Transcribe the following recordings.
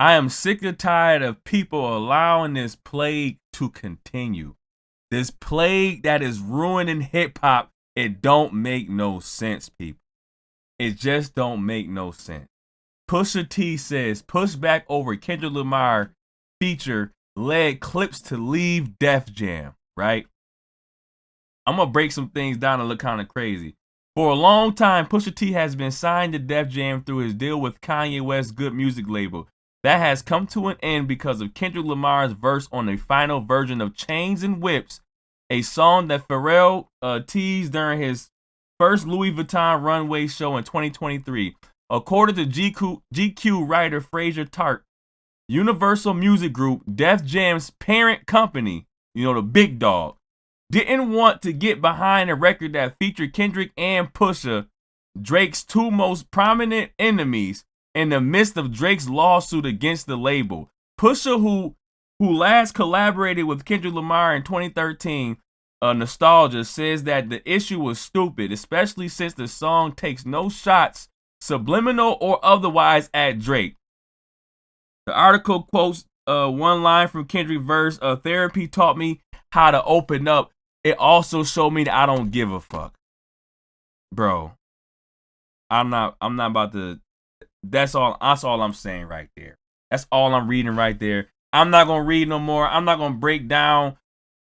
I am sick and tired of people allowing this plague to continue. This plague that is ruining hip hop. It don't make no sense, people. It just don't make no sense. Pusha T says pushback over Kendrick Lamar feature led Clips to leave Def Jam, right? I'm gonna break some things down and look kind of crazy. For a long time, Pusha T has been signed to Def Jam through his deal with Kanye West's Good Music label. That has come to an end because of Kendrick Lamar's verse on the final version of Chains and Whips, a song that Pharrell teased during his first Louis Vuitton runway show in 2023. According to GQ writer Fraser Tart, Universal Music Group, Def Jam's parent company, the big dog, didn't want to get behind a record that featured Kendrick and Pusha, Drake's two most prominent enemies, in the midst of Drake's lawsuit against the label. Pusha, who last collaborated with Kendrick Lamar in 2013, Nostalgia, says that the issue was stupid, especially since the song takes no shots, subliminal or otherwise, at Drake. The article quotes one line from Kendrick's verse, therapy taught me how to open up. It also showed me that I don't give a fuck. Bro, I'm not about to. That's all I'm saying right there. That's all I'm reading right there. I'm not going to read no more. I'm not going to break down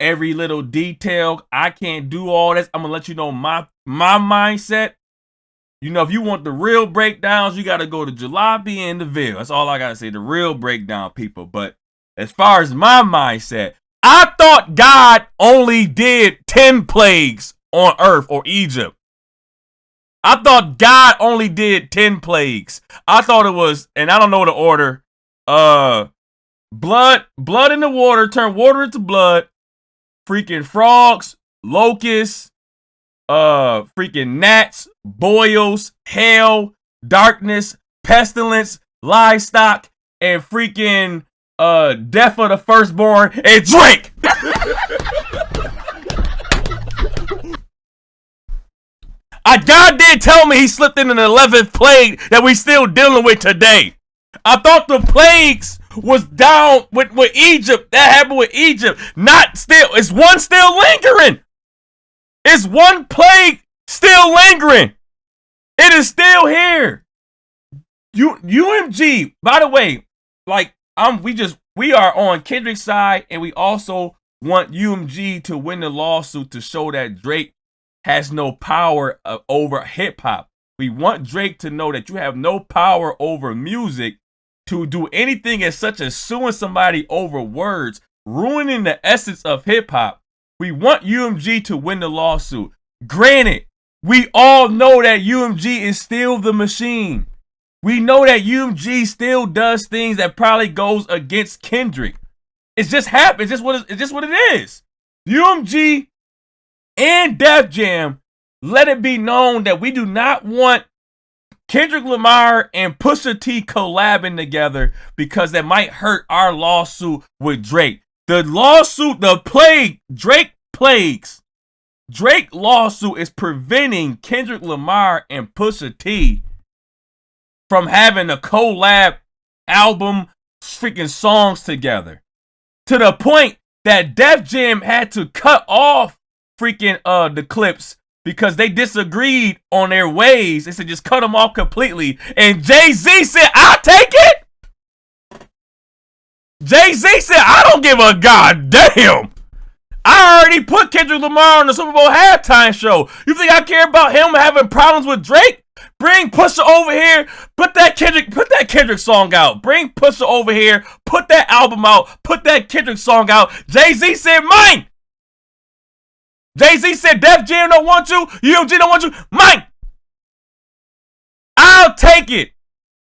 every little detail. I can't do all this. I'm going to let you know my mindset. If you want the real breakdowns, you got to go to Jalopy and the Ville. That's all I got to say. The real breakdown, people. But as far as my mindset, I thought God only did 10 plagues on earth or Egypt. I thought God only did 10 plagues. I thought it was, and I don't know the order. Blood in the water, turn water into blood. Freaking frogs, locusts, freaking gnats, boils, hail, darkness, pestilence, livestock, and freaking death of the firstborn, and Drake. God did tell me he slipped in an 11th plague that we still dealing with today. I thought the plagues was down with Egypt. That happened with Egypt. Not still. It's one still lingering. It's one plague still lingering. It is still here. UMG, by the way, we are on Kendrick's side, and we also want UMG to win the lawsuit to show that Drake has no power over hip hop. We want Drake to know that you have no power over music to do anything as such as suing somebody over words, ruining the essence of hip hop. We want UMG to win the lawsuit. Granted, we all know that UMG is still the machine. We know that UMG still does things that probably goes against Kendrick. It just happens. It's just what it is. UMG and Def Jam let it be known that we do not want Kendrick Lamar and Pusha T collabing together because that might hurt our lawsuit with Drake. The lawsuit, Drake lawsuit is preventing Kendrick Lamar and Pusha T from having a collab album, freaking songs together. To the point that Def Jam had to cut off freaking the Clips because they disagreed on their ways. They said just cut them off completely. And Jay-Z said, I'll take it. Jay-Z said, I don't give a goddamn. I already put Kendrick Lamar on the Super Bowl halftime show. You think I care about him having problems with Drake? Bring Pusha over here. Put that Kendrick song out. Bring Pusha over here. Put that album out. Put that Kendrick song out. Jay-Z said mine. Jay-Z said Def Jam don't want you. UMG don't want you. Mine. I'll take it.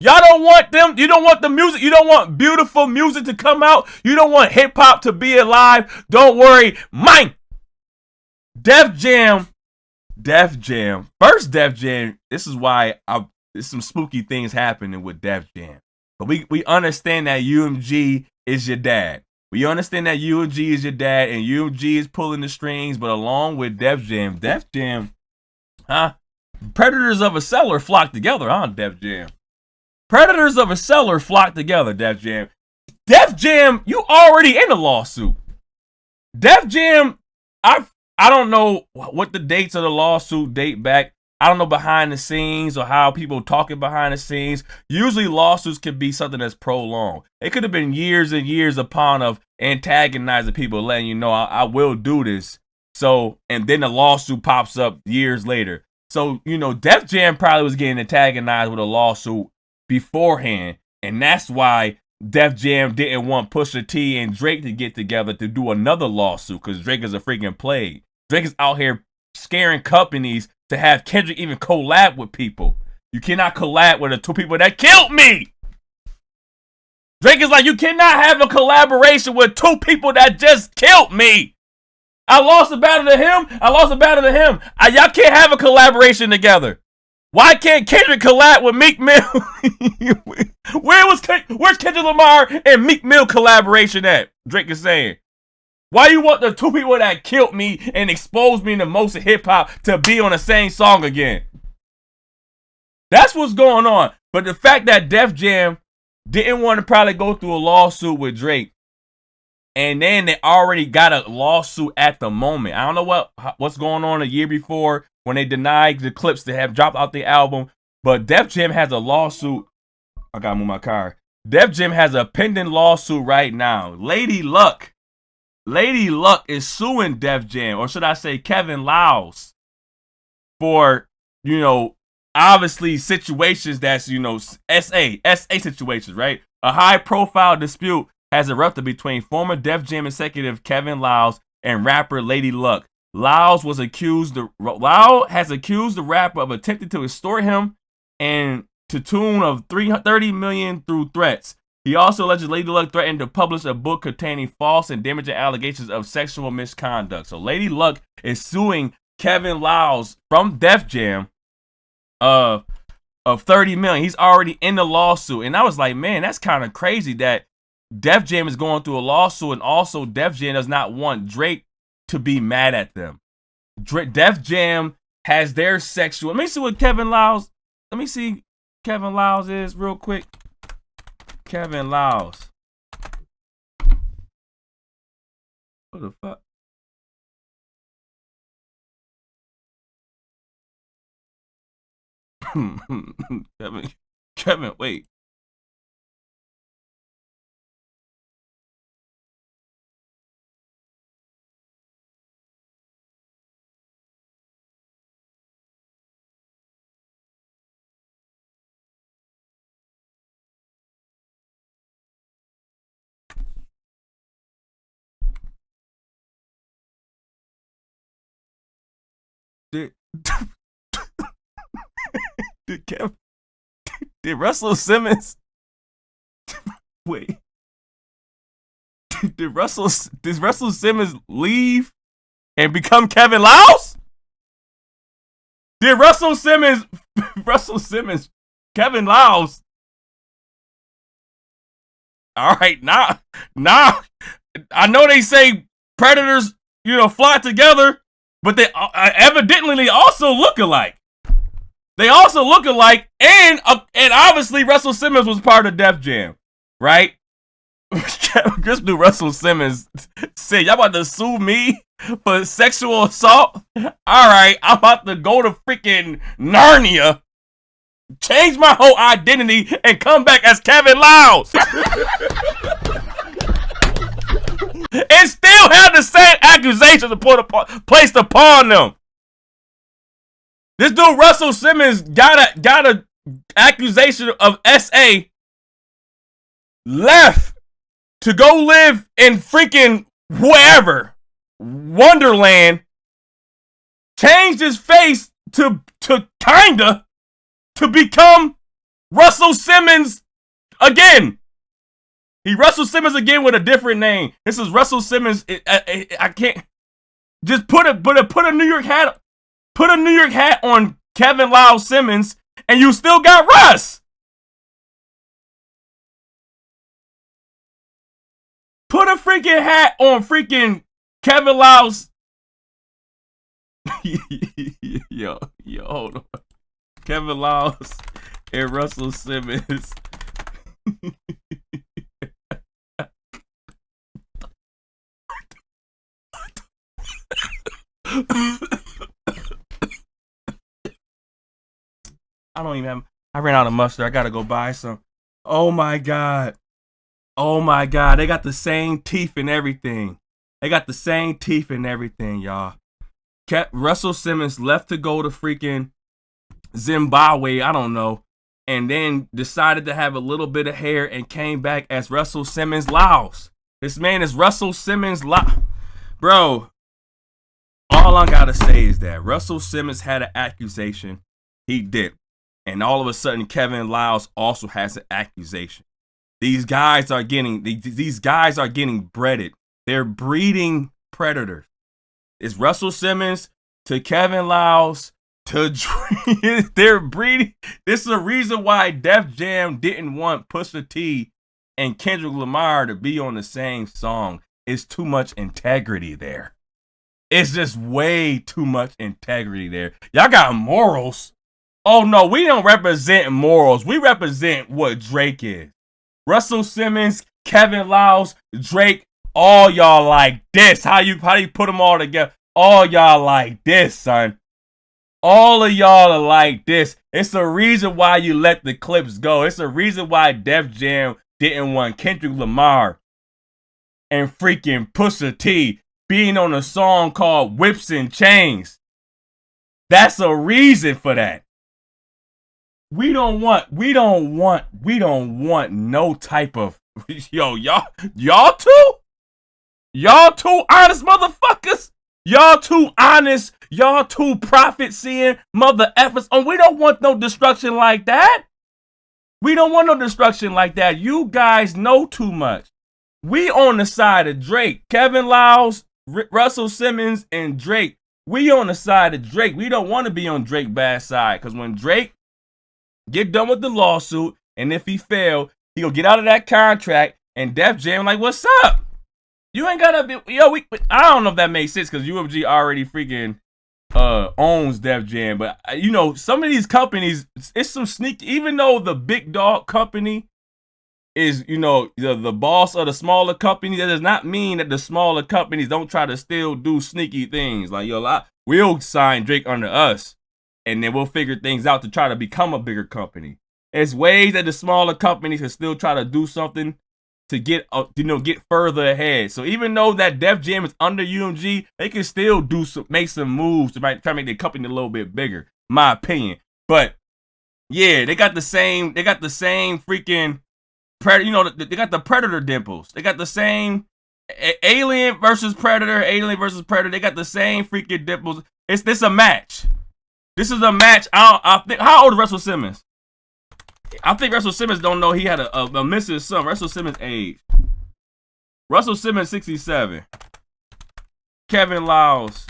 Y'all don't want them. You don't want the music. You don't want beautiful music to come out. You don't want hip hop to be alive. Don't worry. Mine. Def Jam. First Def Jam. This is why there's some spooky things happening with Def Jam. But we understand that UMG is your dad. We understand that UMG is your dad and UMG is pulling the strings, but along with Def Jam, predators of a cellar flock together, huh, Def Jam? Predators of a seller flock together, Def Jam. Def Jam, you already in a lawsuit. Def Jam, I don't know what the dates of the lawsuit date back. I don't know behind the scenes or how people talking behind the scenes. Usually lawsuits can be something that's prolonged. It could have been years and years upon of antagonizing people, letting you know I will do this. So, and then the lawsuit pops up years later. So, Def Jam probably was getting antagonized with a lawsuit beforehand. And that's why Def Jam didn't want Pusha T and Drake to get together to do another lawsuit, because Drake is a freaking plague. Drake is out here scaring companies to have Kendrick even collab with people. You cannot collab with the two people that killed me. Drake is like, you cannot have a collaboration with two people that just killed me. I lost a battle to him. Y'all can't have a collaboration together. Why can't Kendrick collab with Meek Mill? Where's Kendrick Lamar and Meek Mill collaboration at? Drake is saying. Why you want the two people that killed me and exposed me in the most of hip-hop to be on the same song again? That's what's going on. But the fact that Def Jam didn't want to probably go through a lawsuit with Drake, and then they already got a lawsuit at the moment. I don't know what's going on a year before when they denied the clips that have dropped out the album, but Def Jam has a lawsuit. I gotta move my car. Def Jam has a pending lawsuit right now. Lady Luck is suing Def Jam, or should I say Kevin Liles, for, obviously situations that's, SA situations, right? A high profile dispute has erupted between former Def Jam executive Kevin Liles and rapper Lady Luck. Liles has accused the rapper of attempting to extort him and to tune of $30 million through threats. He also alleged Lady Luck threatened to publish a book containing false and damaging allegations of sexual misconduct. So Lady Luck is suing Kevin Liles from Def Jam of $30 million. He's already in the lawsuit. And I was like, man, that's kind of crazy that Def Jam is going through a lawsuit, and also Def Jam does not want Drake to be mad at them. Def Jam has their sexual. Let me see what Kevin Liles is real quick. Kevin Liles. What the fuck? Kevin, wait. Did Russell Simmons wait? Did Russell Simmons leave and become Kevin Liles? Did Russell Simmons Kevin Liles? All right, now I know they say predators, fly together, but they evidently also look alike. They also look alike, and obviously Russell Simmons was part of Def Jam, right? Just do Russell Simmons say, y'all about to sue me for sexual assault? All right, I'm about to go to freaking Narnia, change my whole identity, and come back as Kevin Liles. And still have the same accusations placed upon them. This dude Russell Simmons got a accusation of SA, left to go live in freaking wherever, Wonderland, changed his face to kinda to become Russell Simmons again. He Russell Simmons again with a different name. This is Russell Simmons. I can't just put a New York hat. Put a New York hat on Kevin Liles Simmons, and you still got Russ. Put a freaking hat on freaking Kevin Liles. yo, hold on. Kevin Liles and Russell Simmons. I don't even have. I ran out of mustard. I gotta go buy some. Oh my god. Oh my god. They got the same teeth and everything. They got the same teeth and everything, y'all. Russell Simmons left to go to freaking Zimbabwe. I don't know. And then decided to have a little bit of hair and came back as Russell Simmons Laos. This man is Russell Simmons Laos. Bro, all I gotta say is that Russell Simmons had an accusation. He did. And all of a sudden, Kevin Liles also has an accusation. These guys are getting breaded. They're breeding predators. It's Russell Simmons to Kevin Liles to they're breeding. This is the reason why Def Jam didn't want Pusha T and Kendrick Lamar to be on the same song. It's too much integrity there. It's just way too much integrity there. Y'all got morals. Oh no, we don't represent morals. We represent what Drake is. Russell Simmons, Kevin Liles, Drake, all y'all like this. How do you put them all together? All y'all like this, son. All of y'all are like this. It's the reason why you let the clips go. It's the reason why Def Jam didn't want Kendrick Lamar and freaking Pusha T being on a song called Whips and Chains. That's a reason for that. We don't want no type of y'all two honest motherfuckers. Y'all too honest. Y'all too profit seeing mother effers. Oh, we don't want no destruction like that. We don't want no destruction like that. You guys know too much. We on the side of Drake. Kevin Liles, Russell Simmons, and Drake. We on the side of Drake. We don't want to be on Drake's bad side. Because when Drake get done with the lawsuit, and if he fail, he'll get out of that contract, and Def Jam like, what's up? You ain't gotta be, I don't know if that makes sense, because UMG already freaking owns Def Jam, but some of these companies, it's some sneaky, even though the big dog company is, the boss of the smaller company, that does not mean that the smaller companies don't try to still do sneaky things. Like, we'll sign Drake under us, and then we'll figure things out to try to become a bigger company. There's ways that the smaller companies can still try to do something to get further ahead. So even though that Def Jam is under UMG, they can still make some moves to try to make their company a little bit bigger, my opinion. But yeah, they got the same freaking predator. They got the predator dimples. They got the same alien versus predator. They got the same freaking dimples. This a match. This is a match. I think. How old is Russell Simmons? I think Russell Simmons don't know he had a missing son. Russell Simmons' age. Russell Simmons 67. Kevin Liles'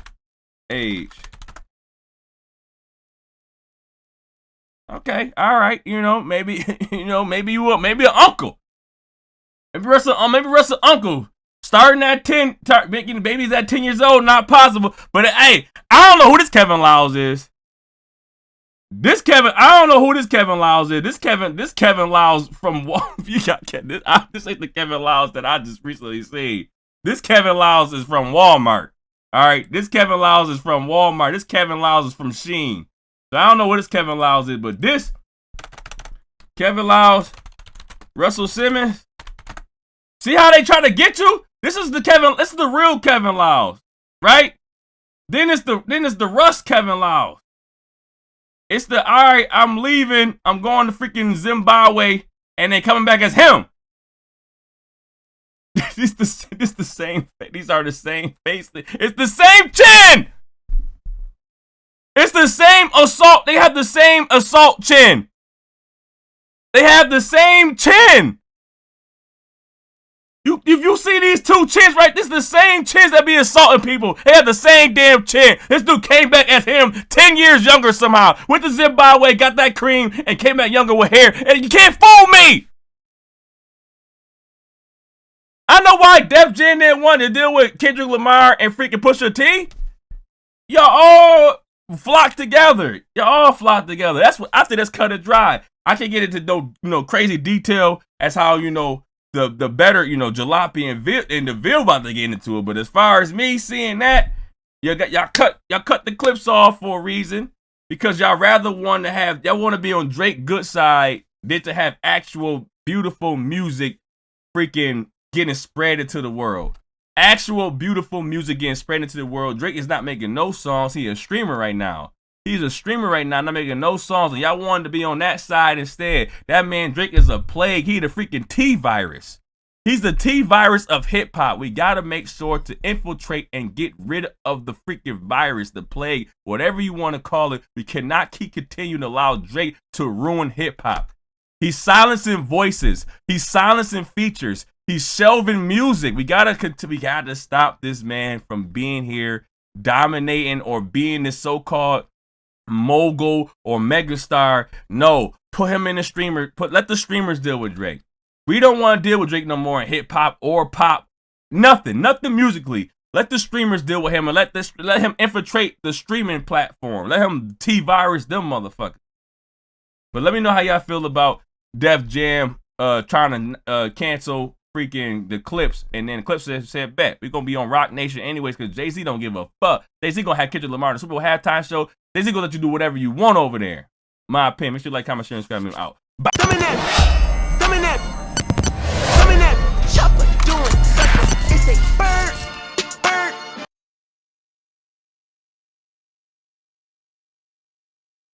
age. Okay, all right. Maybe you will. Maybe an uncle. Maybe Russell uncle. Starting at 10, making babies at 10 years old, not possible. But hey, I don't know who this Kevin Liles is. I don't know who this Kevin Liles is. This Kevin Liles from this ain't the Kevin Liles that I just recently seen. This Kevin Liles is from Walmart. All right, this Kevin Liles is from Walmart. This Kevin Liles is from Shein. So I don't know what this Kevin Liles is, but this Kevin Liles, Russell Simmons. See how they try to get you? This is the real Kevin Liles, right? Then it's the Russ Kevin Liles. It's the, all right, I'm leaving. I'm going to freaking Zimbabwe, and then coming back as him. This the same. These are the same face. It's the same chin. It's the same assault. They have the same assault chin. They have the same chin. If you see these two chins, right? This is the same chins that be assaulting people. They have the same damn chin. This dude came back as him 10 years younger somehow. Went to Zimbabwe, got that cream, and came back younger with hair. And you can't fool me! I know why Def Jam didn't want to deal with Kendrick Lamar and freaking Pusha T. Y'all all flock together. I think that's cut it dry. I can't get into no crazy detail as how the better Jalopy and the Ville about to get into it. But as far as me seeing that, y'all cut the clips off for a reason, because y'all rather want to be on Drake's good side than to have actual beautiful music freaking getting spread into the world. Actual beautiful music getting spread into the world. Drake is not making no songs. He's a streamer right now. He's a streamer right now, not making no songs. And y'all wanted to be on that side instead. That man Drake is a plague. He the freaking T-virus. He's the T-virus of hip-hop. We got to make sure to infiltrate and get rid of the freaking virus, the plague, whatever you want to call it. We cannot keep continuing to allow Drake to ruin hip-hop. He's silencing voices. He's silencing features. He's shelving music. We gotta stop this man from being here, dominating, or being this so-called mogul or megastar. No, put him in the streamer. Let the streamers deal with Drake. We don't want to deal with Drake no more in hip hop or pop. Nothing musically. Let the streamers deal with him and let him infiltrate the streaming platform. Let him T-virus them motherfuckers. But let me know how y'all feel about Def Jam trying to cancel freaking the clips, and then the clips said bet we're gonna be on Rock Nation anyways, because Jay-Z don't give a fuck. Jay-Z gonna have Kendrick Lamar in the Super Bowl halftime show. Jay-Z gonna let you do whatever you want over there. My opinion. Make sure you like, comment, share, and subscribe. Me out. Bye.